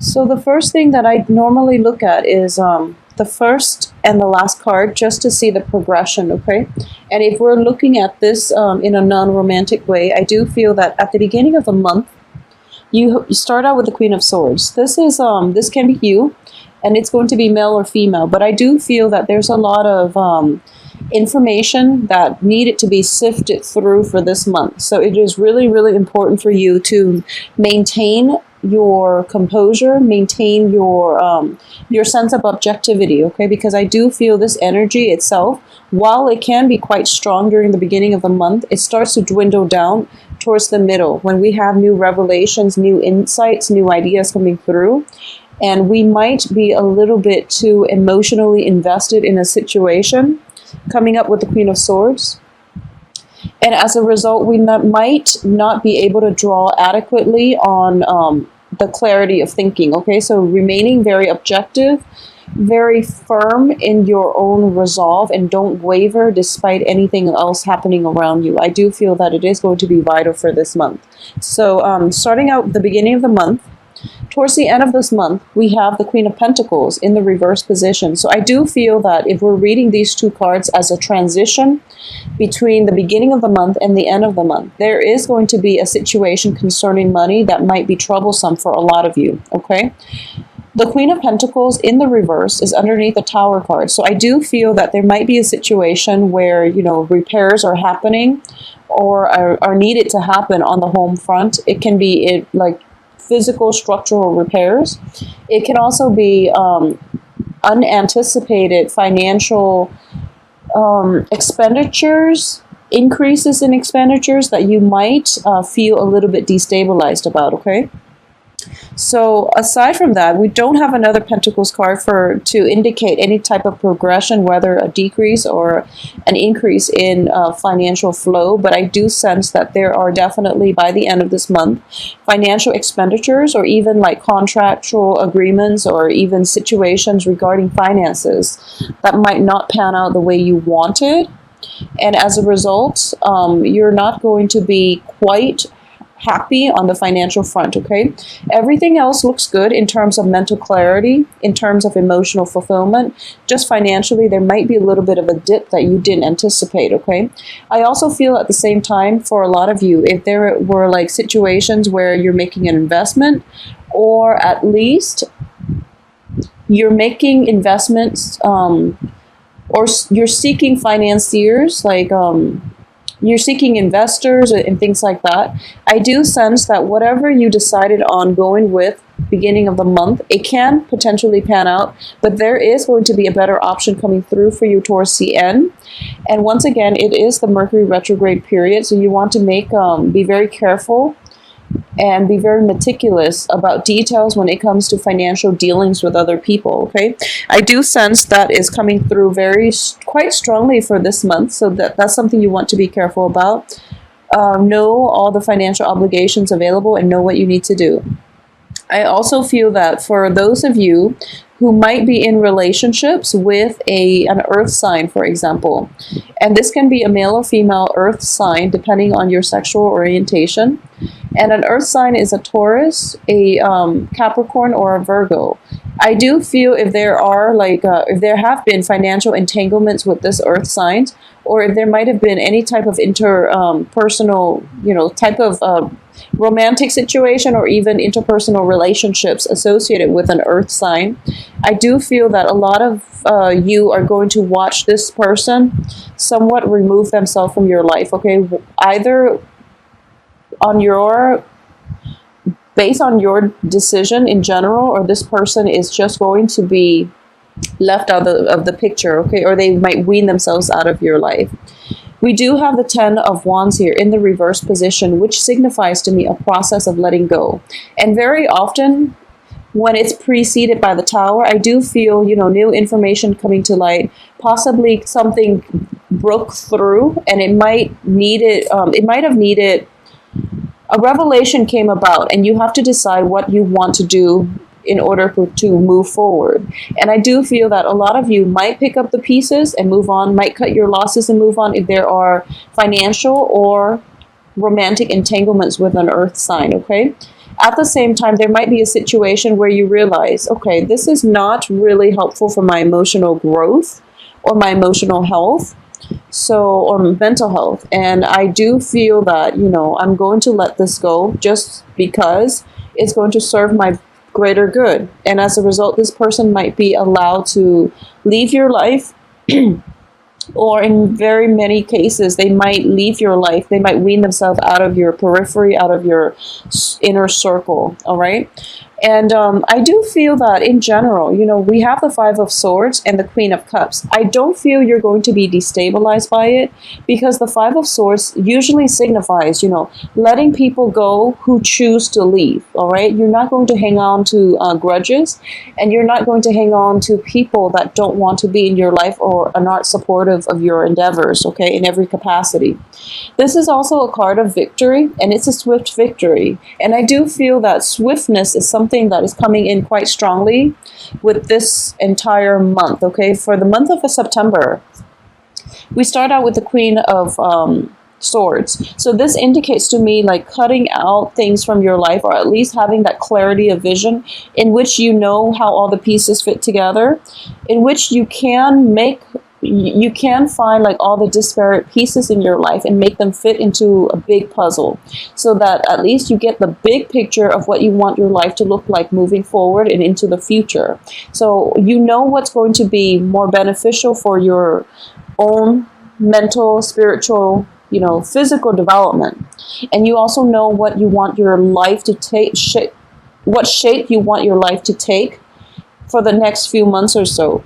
So the first thing that I normally look at is the first and the last card, just to see the progression, okay? And if we're looking at this in a non-romantic way, I do feel that at the beginning of the month, you start out with the Queen of Swords. This can be you, and it's going to be male or female, but I do feel that there's a lot of information that needed to be sifted through for this month. So it is really, really important for you to maintain your composure, maintain your sense of objectivity, okay? Because I do feel this energy itself, while it can be quite strong during the beginning of the month, it starts to dwindle down towards the middle when we have new revelations, new insights, new ideas coming through. And we might be a little bit too emotionally invested in a situation, coming up with the Queen of Swords. And as a result, we might not be able to draw adequately on the clarity of thinking, okay? So remaining very objective, very firm in your own resolve, and don't waver despite anything else happening around you. I do feel that it is going to be vital for this month. So starting out the beginning of the month, towards the end of this month, we have the Queen of Pentacles in the reverse position. So I do feel that if we're reading these two cards as a transition between the beginning of the month and the end of the month, there is going to be a situation concerning money that might be troublesome for a lot of you, okay? The Queen of Pentacles in the reverse is underneath the Tower card. So I do feel that there might be a situation where, you know, repairs are happening or are needed to happen on the home front. It can be like physical structural repairs. It can also be unanticipated financial expenditures, increases in expenditures that you might feel a little bit destabilized about, okay? So aside from that, we don't have another Pentacles card to indicate any type of progression, whether a decrease or an increase in financial flow. But I do sense that there are definitely, by the end of this month, financial expenditures or even like contractual agreements or even situations regarding finances that might not pan out the way you wanted. And as a result, you're not going to be quite happy on the financial front, okay? Everything else looks good in terms of mental clarity, in terms of emotional fulfillment. Just financially, there might be a little bit of a dip that you didn't anticipate, okay? I also feel at the same time, for a lot of you, if there were like situations where you're making an investment, or at least you're making investments, or you're seeking financiers, like you're seeking investors and things like that, I do sense that whatever you decided on going with beginning of the month, it can potentially pan out, but there is going to be a better option coming through for you towards the end. And once again, it is the Mercury retrograde period, so you want to be very careful and be very meticulous about details when it comes to financial dealings with other people, okay? I do sense that is coming through quite strongly for this month, so that's something you want to be careful about. Know all the financial obligations available and know what you need to do. I also feel that for those of you who might be in relationships with an earth sign, for example, and this can be a male or female earth sign depending on your sexual orientation, and an earth sign is a Taurus, a Capricorn, or a Virgo. I do feel if there are if there have been financial entanglements with this earth signs, or if there might have been any type of interpersonal, type of romantic situation or even interpersonal relationships associated with an earth sign, I do feel that a lot of you are going to watch this person somewhat remove themselves from your life, okay? Either based on your decision in general, or this person is just going to be left out of the picture, okay? Or they might wean themselves out of your life. We do have the 10 of Wands here in the reverse position, which signifies to me a process of letting go. And very often, when it's preceded by the Tower, I do feel, new information coming to light, possibly something broke through, and it might have needed a revelation came about, and you have to decide what you want to do in order to move forward. And I do feel that a lot of you might pick up the pieces and move on, might cut your losses and move on if there are financial or romantic entanglements with an earth sign, okay? At the same time, there might be a situation where you realize, okay, this is not really helpful for my emotional growth or my emotional health. So, or mental health. And I do feel that, I'm going to let this go just because it's going to serve my greater good. And as a result, this person might be allowed to leave your life. Or in very many cases, they might leave your life. They might wean themselves out of your periphery, out of your inner circle. All right. And I do feel that in general, we have the Five of Swords and the Queen of Cups. I don't feel you're going to be destabilized by it, because the Five of Swords usually signifies, letting people go who choose to leave. All right. You're not going to hang on to grudges, and you're not going to hang on to people that don't want to be in your life or are not supportive of your endeavors. Okay. In every capacity. This is also a card of victory, and it's a swift victory. And I do feel that swiftness is something that is coming in quite strongly with this entire month. Okay, for the month of September, we start out with the Queen of Swords. So this indicates to me like cutting out things from your life, or at least having that clarity of vision in which you know how all the pieces fit together, in which you can find like all the disparate pieces in your life and make them fit into a big puzzle, so that at least you get the big picture of what you want your life to look like moving forward and into the future. So you know what's going to be more beneficial for your own mental, spiritual, physical development. And you also know what you want your life to take, what shape you want your life to take for the next few months or so.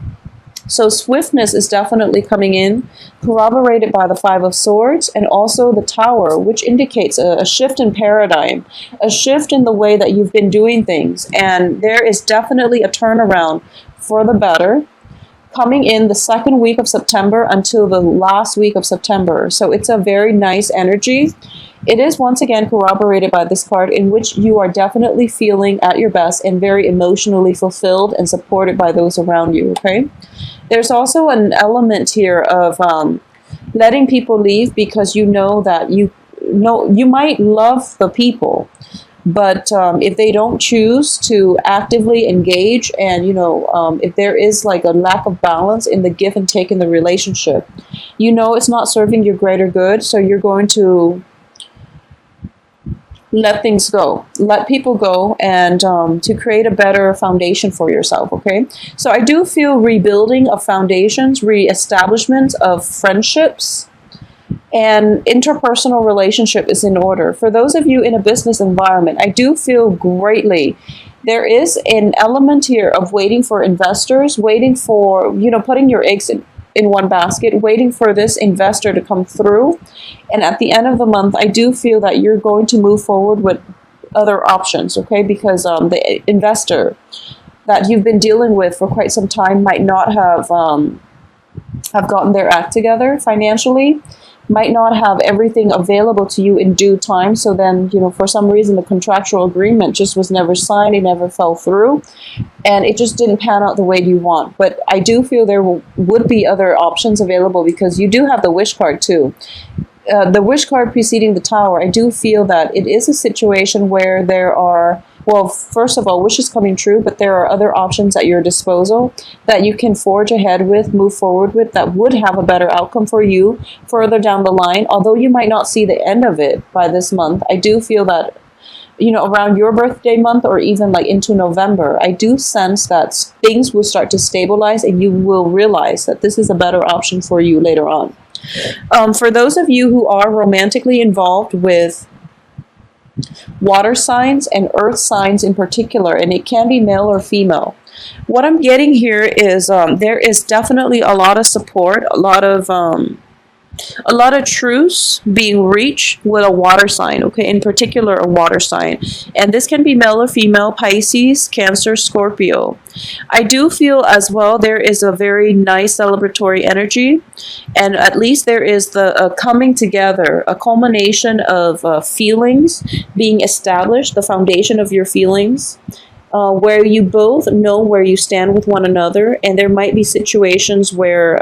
So swiftness is definitely coming in, corroborated by the Five of Swords and also the Tower, which indicates a shift in paradigm, a shift in the way that you've been doing things. And there is definitely a turnaround for the better coming in the second week of September until the last week of September. So it's a very nice energy. It is once again corroborated by this card, in which you are definitely feeling at your best and very emotionally fulfilled and supported by those around you, okay? There's also an element here of letting people leave, because you know that you might love the people, but if they don't choose to actively engage, and if there is like a lack of balance in the give and take in the relationship, it's not serving your greater good. So you're going to let things go, let people go, and to create a better foundation for yourself. Okay, so I do feel rebuilding of foundations, reestablishment of friendships, and interpersonal relationship is in order. For those of you in a business environment, I do feel greatly there is an element here of waiting for investors, waiting for, putting your eggs in one basket, waiting for this investor to come through. And at the end of the month, I do feel that you're going to move forward with other options, okay? Because the investor that you've been dealing with for quite some time might not have gotten their act together financially, might not have everything available to you in due time. So then, for some reason, the contractual agreement just was never signed, it never fell through, and it just didn't pan out the way you want. But I do feel there would be other options available, because you do have the Wish card too. The Wish card preceding the Tower, I do feel that it is a situation where there are, well, first of all, wishes coming true, but there are other options at your disposal that you can forge ahead with, move forward with, that would have a better outcome for you further down the line. Although you might not see the end of it by this month, I do feel that, around your birthday month, or even like into November, I do sense that things will start to stabilize, and you will realize that this is a better option for you later on. For those of you who are romantically involved with water signs and earth signs in particular, and it can be male or female, what I'm getting here is there is definitely a lot of support, a lot of truce being reached with a water sign, okay, in particular a water sign. And this can be male or female, Pisces, Cancer, Scorpio. I do feel as well there is a very nice celebratory energy, and at least there is the coming together, a culmination of feelings being established, the foundation of your feelings, where you both know where you stand with one another. And there might be situations where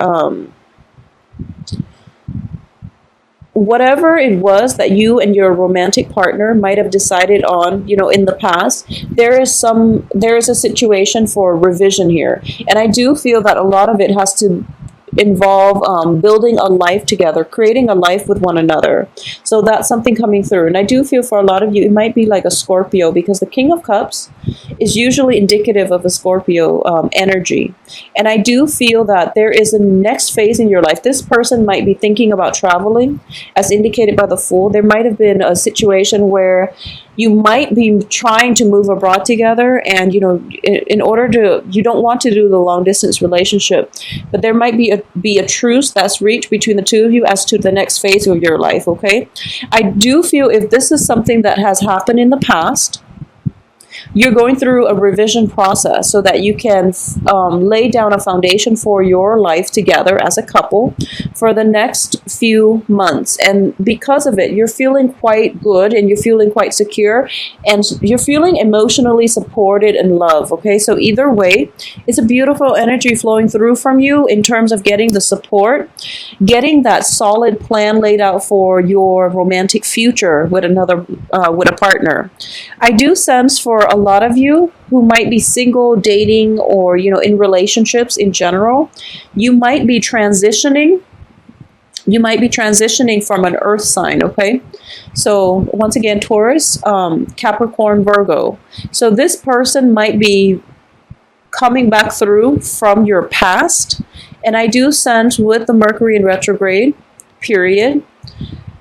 whatever it was that you and your romantic partner might have decided on, in the past, there is a situation for revision here. And I do feel that a lot of it has to involve building a life together, creating a life with one another. So that's something coming through. And I do feel for a lot of you, it might be like a Scorpio, because the King of Cups is usually indicative of a Scorpio energy. And I do feel that there is a next phase in your life. This person might be thinking about traveling, as indicated by the Fool. There might have been a situation where you might be trying to move abroad together, and in order to, you don't want to do the long distance relationship, but there might be a truce that's reached between the two of you as to the next phase of your life. Okay, I do feel if this is something that has happened in the past, you're going through a revision process so that you can lay down a foundation for your life together as a couple for the next few months. And because of it, you're feeling quite good, and you're feeling quite secure, and you're feeling emotionally supported and loved. Okay, so either way, it's a beautiful energy flowing through from you in terms of getting the support, getting that solid plan laid out for your romantic future with with a partner. I do sense for a lot of you who might be single, dating, or in relationships in general, you might be transitioning. You might be transitioning from an earth sign. Okay, so once again, Taurus, Capricorn, Virgo. So this person might be coming back through from your past, and I do sense with the Mercury in retrograde period,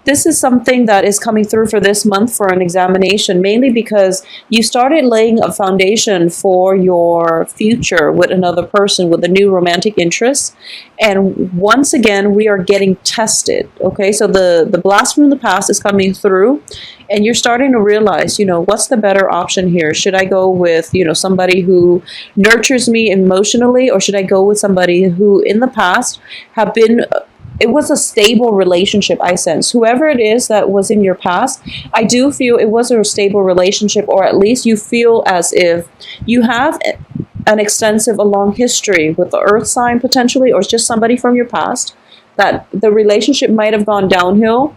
this is something that is coming through for this month for an examination, mainly because you started laying a foundation for your future with another person, with a new romantic interest. And once again, we are getting tested. Okay, so the blast from the past is coming through, and you're starting to realize, what's the better option here? Should I go with, somebody who nurtures me emotionally, or should I go with somebody who in the past have been, it was a stable relationship, I sense. Whoever it is that was in your past, I do feel it was a stable relationship, or at least you feel as if you have an extensive, a long history with the earth sign potentially, or just somebody from your past, that the relationship might have gone downhill,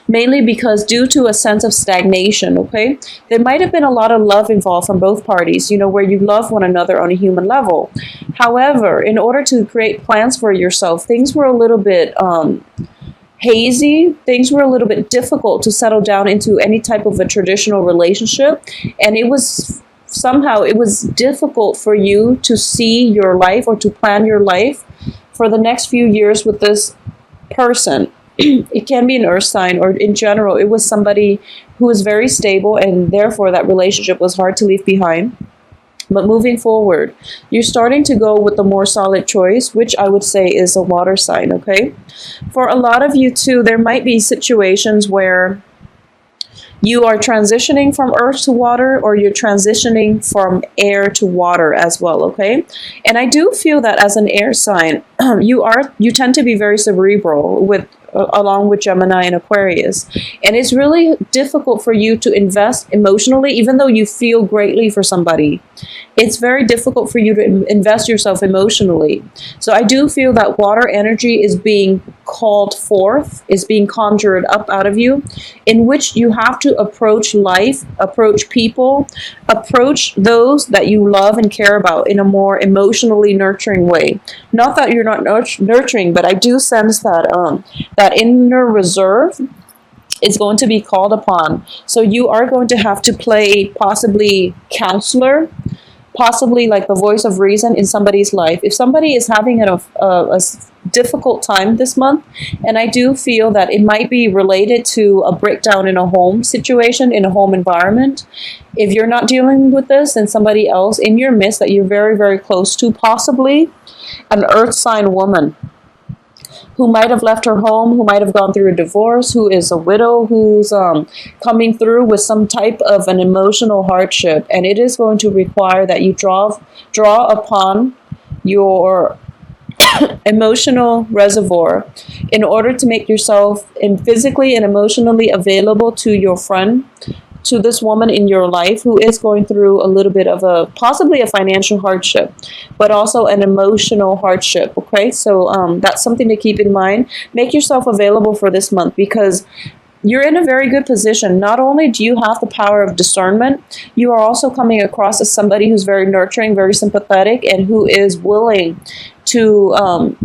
mainly because due to a sense of stagnation. Okay, there might have been a lot of love involved from both parties, where you love one another on a human level. However, in order to create plans for yourself, things were a little bit hazy. Things were a little bit difficult to settle down into any type of a traditional relationship, and it was difficult for you to see your life or to plan your life for the next few years with this person. It can be an earth sign, or in general, it was somebody who was very stable, and therefore that relationship was hard to leave behind. But moving forward, you're starting to go with the more solid choice, which I would say is a water sign. Okay, for a lot of you too, there might be situations where you are transitioning from earth to water, or you're transitioning from air to water as well. Okay, and I do feel that as an air sign, you tend to be very cerebral along with Gemini and Aquarius, and it's really difficult for you to invest emotionally, even though you feel greatly for somebody. It's very difficult for you to invest yourself emotionally. So I do feel that water energy is being called forth, is being conjured up out of you, in which you have to approach life, approach people, approach those that you love and care about in a more emotionally nurturing way. Not that you're not nurturing, but I do sense that that inner reserve is going to be called upon. So you are going to have to play possibly counselor, possibly like the voice of reason in somebody's life. If somebody is having a difficult time this month, and I do feel that it might be related to a breakdown in a home situation, in a home environment. If you're not dealing with this, then somebody else in your midst that you're very, very close to, possibly an earth sign woman who might have left her home, who might have gone through a divorce, who is a widow, who's coming through with some type of an emotional hardship. And it is going to require that you draw upon your emotional reservoir in order to make yourself physically and emotionally available to your friend, to this woman in your life who is going through a little bit of possibly a financial hardship, but also an emotional hardship. Okay, so that's something to keep in mind. Make yourself available for this month, because you're in a very good position. Not only do you have the power of discernment, you are also coming across as somebody who's very nurturing, very sympathetic, and who is willing to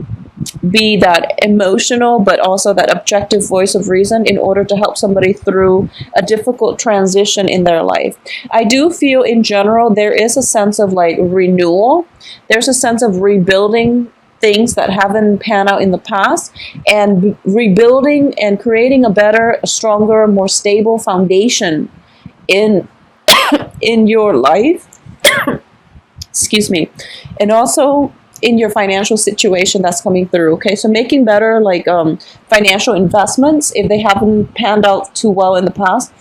be that emotional but also that objective voice of reason in order to help somebody through a difficult transition in their life. I do feel in general there is a sense of like renewal. There's a sense of rebuilding things that haven't panned out in the past, and rebuilding and creating a better, a stronger, more stable foundation in in your life. Excuse me. And also in your financial situation that's coming through. Okay, so making better like financial investments if they haven't panned out too well in the past.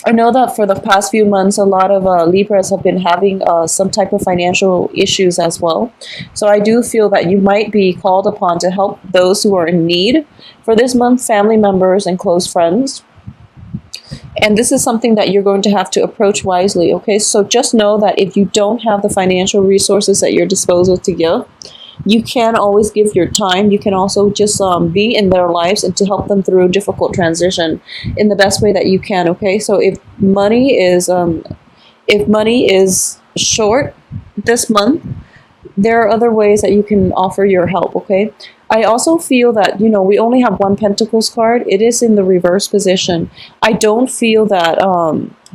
I know that for the past few months, a lot of Libras have been having some type of financial issues as well. So I do feel that you might be called upon to help those who are in need for this month, family members and close friends. And this is something that you're going to have to approach wisely, okay? So just know that if you don't have the financial resources at your disposal to give, you can always give your time. You can also just be in their lives and to help them through a difficult transition in the best way that you can, okay? So if money is short this month, there are other ways that you can offer your help, okay? I also feel that, you know, we only have one Pentacles card. It is in the reverse position. I don't feel that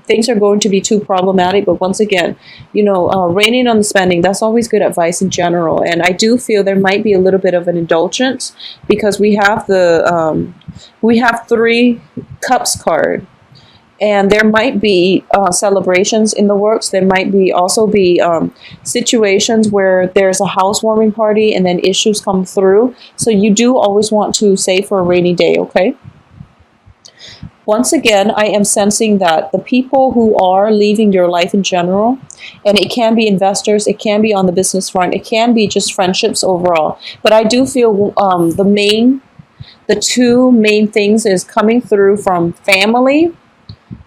things are going to be too problematic, but once again, you know, reining on the spending, that's always good advice in general. And I do feel there might be a little bit of an indulgence, because we have we have 3 Cups card. And there might be celebrations in the works. There might be also be situations where there's a housewarming party and then issues come through. So you do always want to save for a rainy day, okay? Once again, I am sensing that the people who are leaving your life in general, and it can be investors, it can be on the business front, it can be just friendships overall. But I do feel the 2 main things is coming through from family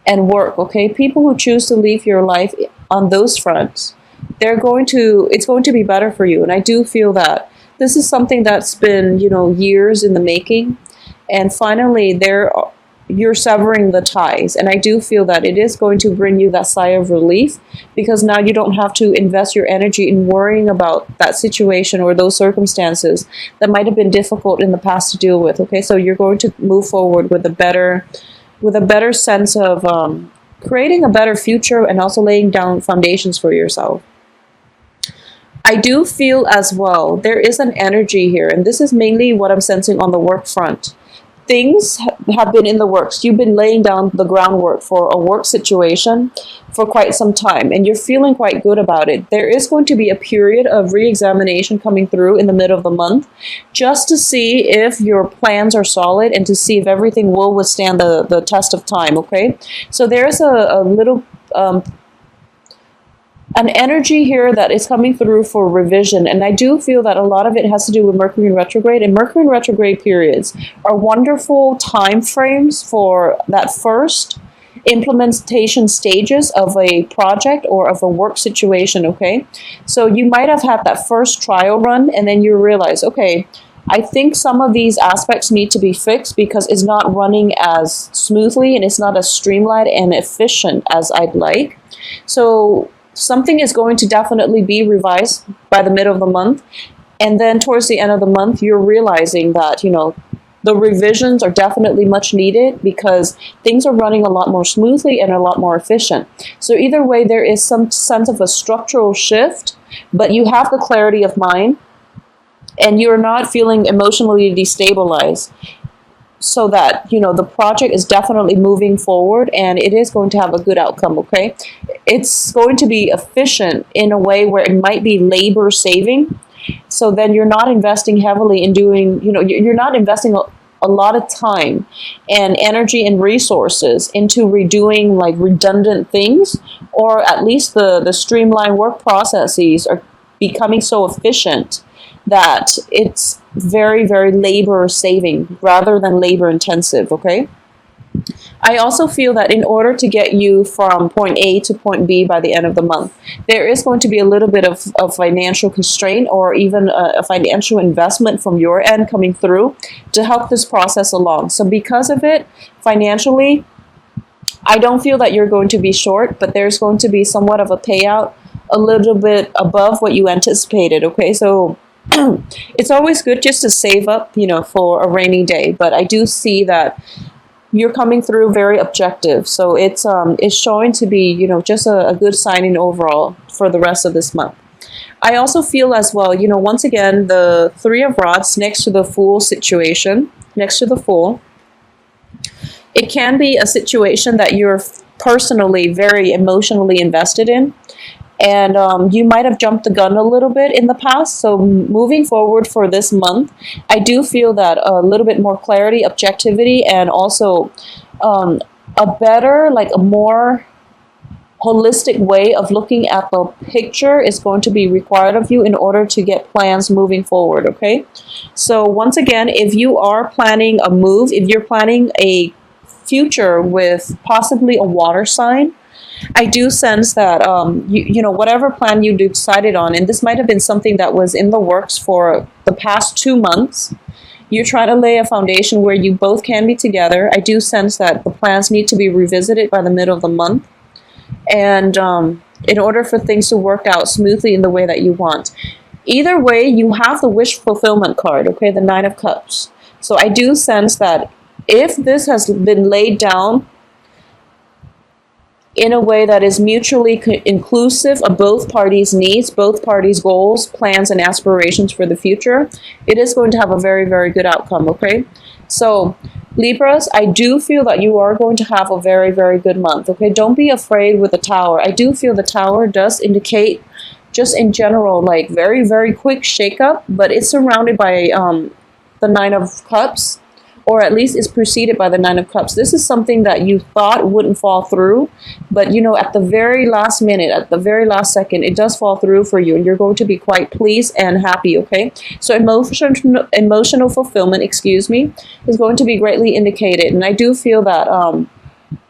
and work, okay? People who choose to leave your life on those fronts, it's going to be better for you. And I do feel that this is something that's been, you know, years in the making. And finally, you're severing the ties. And I do feel that it is going to bring you that sigh of relief, because now you don't have to invest your energy in worrying about that situation or those circumstances that might have been difficult in the past to deal with, okay? So you're going to move forward with a better sense of creating a better future and also laying down foundations for yourself. I do feel as well there is an energy here, and this is mainly what I'm sensing on the work front. Things have been in the works. You've been laying down the groundwork for a work situation for quite some time, and you're feeling quite good about it. There is going to be a period of re-examination coming through in the middle of the month, just to see if your plans are solid and to see if everything will withstand the test of time, okay? So there's a little an energy here that is coming through for revision, and I do feel that a lot of it has to do with Mercury in retrograde, and Mercury in retrograde periods are wonderful time frames for that first implementation stages of a project or of a work situation, okay? So you might have had that first trial run, and then you realize, okay, I think some of these aspects need to be fixed because it's not running as smoothly and it's not as streamlined and efficient as I'd like. So something is going to definitely be revised by the middle of the month. And then towards the end of the month, you're realizing that, you know, the revisions are definitely much needed because things are running a lot more smoothly and a lot more efficient. So either way, there is some sense of a structural shift, but you have the clarity of mind and you're not feeling emotionally destabilized. So that, you know, the project is definitely moving forward and it is going to have a good outcome, okay? It's going to be efficient in a way where it might be labor saving. So then you're not investing heavily in doing, you know, you're not investing a lot of time and energy and resources into redoing like redundant things, or at least the streamlined work processes are becoming so efficient that it's very, very labor saving rather than labor intensive, okay? I also feel that in order to get you from point A to point B by the end of the month, there is going to be a little bit of financial constraint or even a financial investment from your end coming through to help this process along. So because of it, financially, I don't feel that you're going to be short, but there's going to be somewhat of a payout a little bit above what you anticipated, okay? So it's always good just to save up, for a rainy day, but I do see that you're coming through very objective. So it's showing to be, just a good signing overall for the rest of this month. I also feel as well, once again, the Three of Rods next to the Fool situation, next to the Fool, it can be a situation that you're personally very emotionally invested in. And you might have jumped the gun a little bit in the past. So moving forward for this month, I do feel that a little bit more clarity, objectivity, and also a better, like a more holistic way of looking at the picture is going to be required of you in order to get plans moving forward, okay? So once again, if you are planning a move, if you're planning a future with possibly a water sign, I do sense that whatever plan you decided on, and this might have been something that was in the works for the past 2 months, you're trying to lay a foundation where you both can be together. I do sense that the plans need to be revisited by the middle of the month, and in order for things to work out smoothly in the way that you want. Either way, you have the wish fulfillment card, okay, the Nine of Cups. So I do sense that if this has been laid down in a way that is mutually inclusive of both parties' needs, both parties' goals, plans, and aspirations for the future, it is going to have a very, very good outcome, okay? So, Libras, I do feel that you are going to have a very, very good month, okay? Don't be afraid with the Tower. I do feel the Tower does indicate, just in general, like very, very quick shakeup, but it's surrounded by the Nine of Cups, or at least is preceded by the Nine of Cups. This is something that you thought wouldn't fall through, but at the very last minute, at the very last second, it does fall through for you, and you're going to be quite pleased and happy, okay? So emotional fulfillment, is going to be greatly indicated, and I do feel that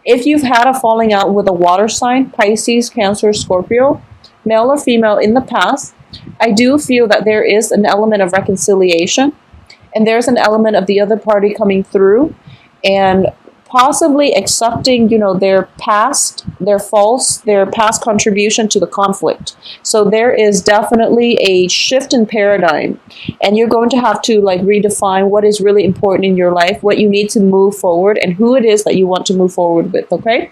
if you've had a falling out with a water sign, Pisces, Cancer, Scorpio, male or female in the past, I do feel that there is an element of reconciliation, and there's an element of the other party coming through and possibly accepting, their past contribution to the conflict. So there is definitely a shift in paradigm, and you're going to have to redefine what is really important in your life, what you need to move forward, and who it is that you want to move forward with, okay?